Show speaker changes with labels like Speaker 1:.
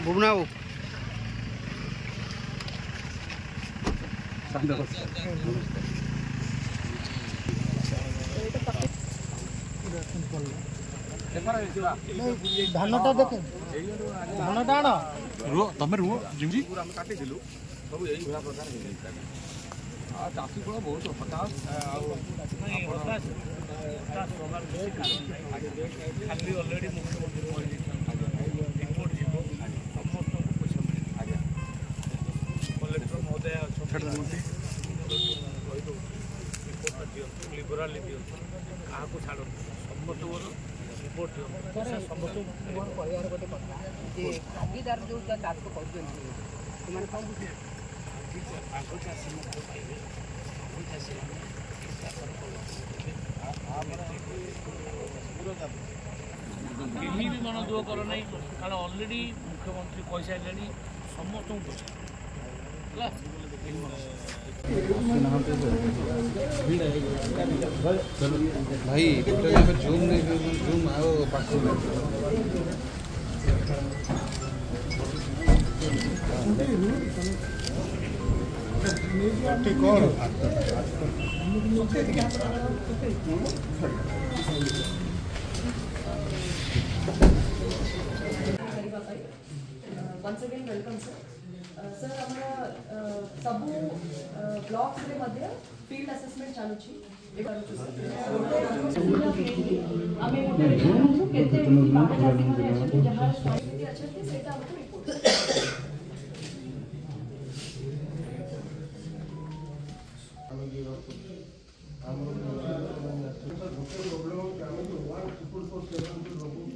Speaker 1: बुबना धानटा देखे धानटा आण रुह तुम रुह जमी काटिलु सब यही प्रकार चाषी कूल बहुत हताश खाली अलरेडी मुख्यमंत्री रिपोर्ट जीव समस्त कलेक्टर महोदय रिपोर्ट दिखु लिबराली दिखु क्या छाड़ समस्त रिपोर्ट समस्त गोटे कथा भागीदार जो चाष कर आग चाषी पाइबे आग चाषी केही भी मन दुख कर ना कारण अलरेडी मुख्यमंत्री कही सारे समस्त
Speaker 2: भाई जूम जूम आओ पास
Speaker 3: once again welcome sir sir हमरा सब ब्लॉक्स रे मध्ये फील्ड असेसमेंट चालू छी आमे मोटे देखु केते बाहर जाति माने अछि जहां स्वास्थ्य अछि सेटा हमको रिपोर्ट
Speaker 4: हम